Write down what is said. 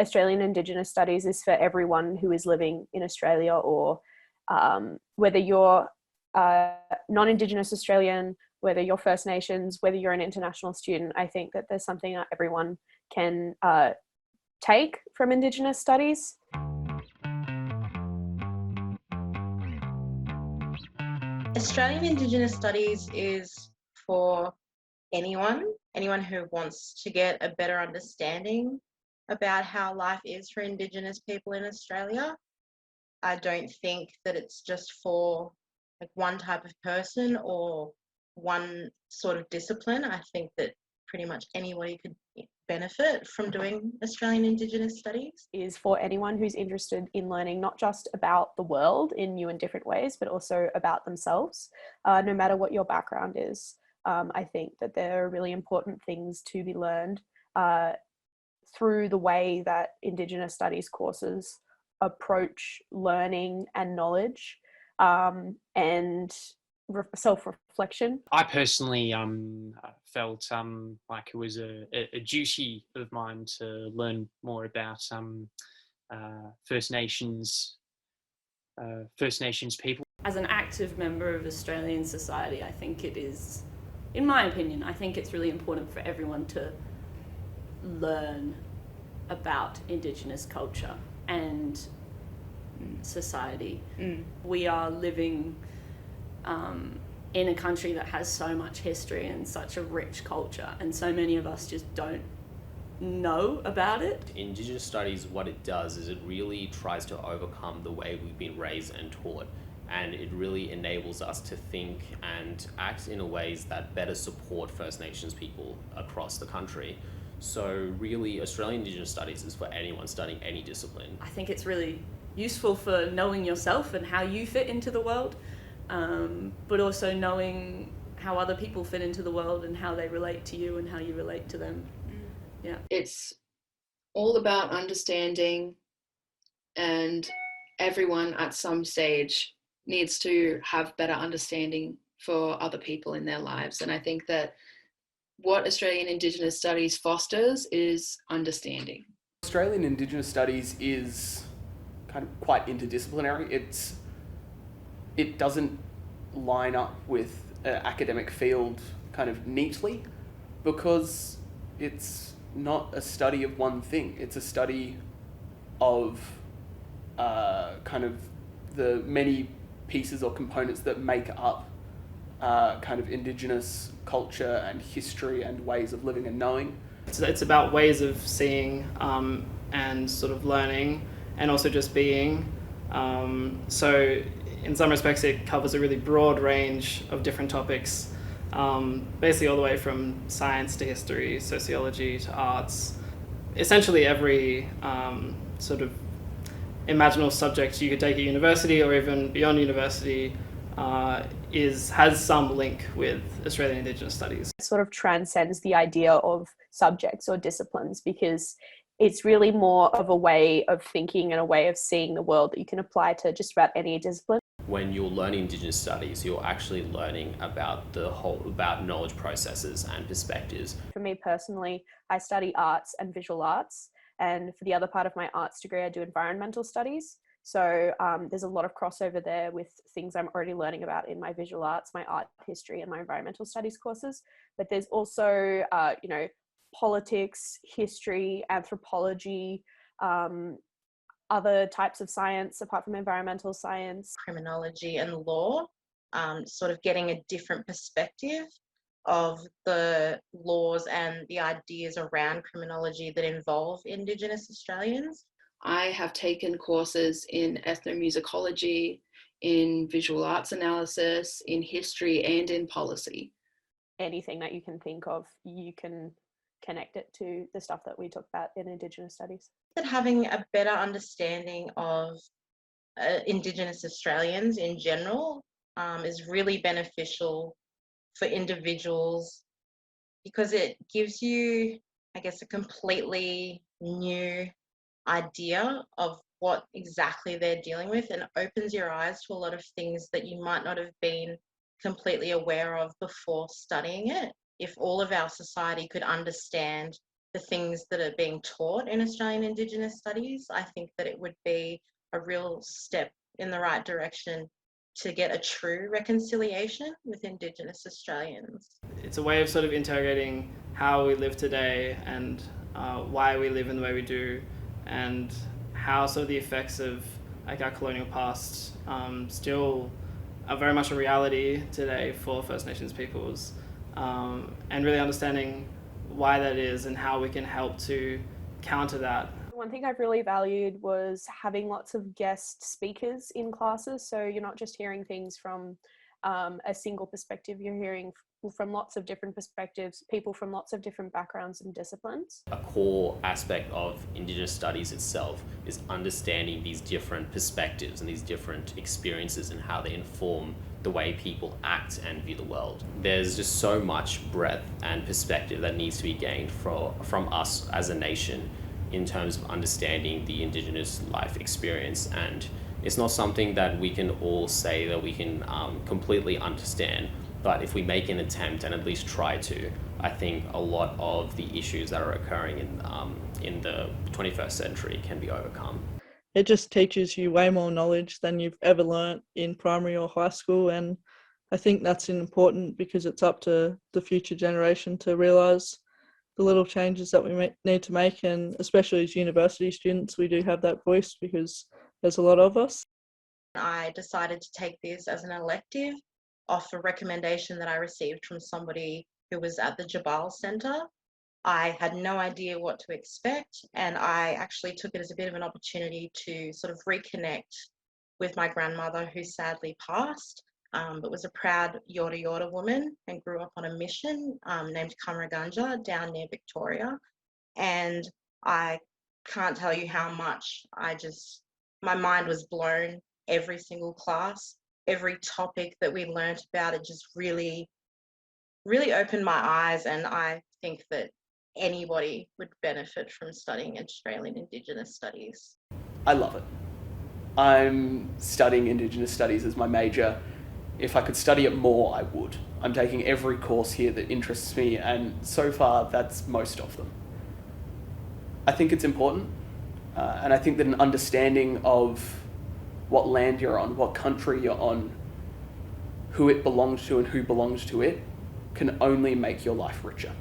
Australian Indigenous Studies is for everyone who is living in Australia, or whether you're non-Indigenous Australian, whether you're First Nations, whether you're an international student. I think that there's something that everyone can take from Indigenous studies. Australian Indigenous Studies is for anyone who wants to get a better understanding about how life is for Indigenous people in Australia. I don't think that it's just for like one type of person or one sort of discipline. I think that pretty much anybody could benefit from doing Australian Indigenous Studies. Is for anyone who's interested in learning not just about the world in new and different ways, but also about themselves, no matter what your background is. I think that there are really important things to be learned through the way that Indigenous Studies courses approach learning and knowledge, and self-reflection. I personally felt like it was a duty of mine to learn more about First Nations people. As an active member of Australian society, I think it is, in my opinion, I think it's really important for everyone to learn about Indigenous culture and society. We are living in a country that has so much history and such a rich culture, and so many of us just don't know about it. Indigenous Studies, what it does is it really tries to overcome the way we've been raised and taught, and it really enables us to think and act in ways that better support First Nations people across the country. So really, Australian Indigenous Studies is for anyone studying any discipline. I think it's really useful for knowing yourself and how you fit into the world, but also knowing how other people fit into the world and how they relate to you and how you relate to them. Yeah. It's all about understanding, and everyone at some stage needs to have better understanding for other people in their lives. And I think that what Australian Indigenous Studies fosters is understanding. Australian Indigenous Studies is kind of quite interdisciplinary. It doesn't line up with an academic field kind of neatly, because it's not a study of one thing. It's a study of kind of the many pieces or components that make up kind of Indigenous culture and history and ways of living and knowing. So it's about ways of seeing and sort of learning, and also just being. So in some respects it covers a really broad range of different topics, basically all the way from science to history, sociology to arts. Essentially every sort of imaginable subject you could take at university or even beyond university has some link with Australian Indigenous Studies. It sort of transcends the idea of subjects or disciplines, because it's really more of a way of thinking and a way of seeing the world that you can apply to just about any discipline. When you're learning Indigenous Studies, you're actually learning about about knowledge processes and perspectives. For me personally, I study arts and visual arts, and for the other part of my arts degree, I do environmental studies. So there's a lot of crossover there with things I'm already learning about in my visual arts, my art history, and my environmental studies courses. But there's also, politics, history, anthropology, other types of science apart from environmental science. Criminology and law, sort of getting a different perspective of the laws and the ideas around criminology that involve Indigenous Australians. I have taken courses in ethnomusicology, in visual arts analysis, in history, and in policy. Anything that you can think of, you can connect it to the stuff that we talk about in Indigenous Studies. That having a better understanding of Indigenous Australians in general is really beneficial for individuals, because it gives you, I guess, a completely new idea of what exactly they're dealing with, and opens your eyes to a lot of things that you might not have been completely aware of before studying it. If all of our society could understand the things that are being taught in Australian Indigenous studies, I think that it would be a real step in the right direction to get a true reconciliation with Indigenous Australians. It's a way of sort of interrogating how we live today and why we live in the way we do, and how sort of the effects of like our colonial past still are very much a reality today for First Nations peoples, and really understanding why that is and how we can help to counter that. One thing I've really valued was having lots of guest speakers in classes, so you're not just hearing things from a single perspective, you're hearing from lots of different perspectives, people from lots of different backgrounds and disciplines. A core aspect of Indigenous studies itself is understanding these different perspectives and these different experiences and how they inform the way people act and view the world. There's just so much breadth and perspective that needs to be gained from us as a nation in terms of understanding the Indigenous life experience, and it's not something that we can all say that we can completely understand, but if we make an attempt and at least try to, I think a lot of the issues that are occurring in the 21st century can be overcome. It just teaches you way more knowledge than you've ever learnt in primary or high school, and I think that's important because it's up to the future generation to realise the little changes that we need to make, and especially as university students we do have that voice because there's a lot of us. I decided to take this as an elective off a recommendation that I received from somebody who was at the Jabal Centre. I had no idea what to expect, and I actually took it as a bit of an opportunity to sort of reconnect with my grandmother, who sadly passed, but was a proud Yorta Yorta woman and grew up on a mission named Kamaraganja down near Victoria. And I can't tell you how much my mind was blown. Every single class, every topic that we learnt about, it just really, really opened my eyes, and I think that anybody would benefit from studying Australian Indigenous studies. I love it. I'm studying Indigenous studies as my major. If I could study it more, I would. I'm taking every course here that interests me, and so far that's most of them. I think it's important, and I think that an understanding of what land you're on, what country you're on, who it belongs to and who belongs to it, can only make your life richer.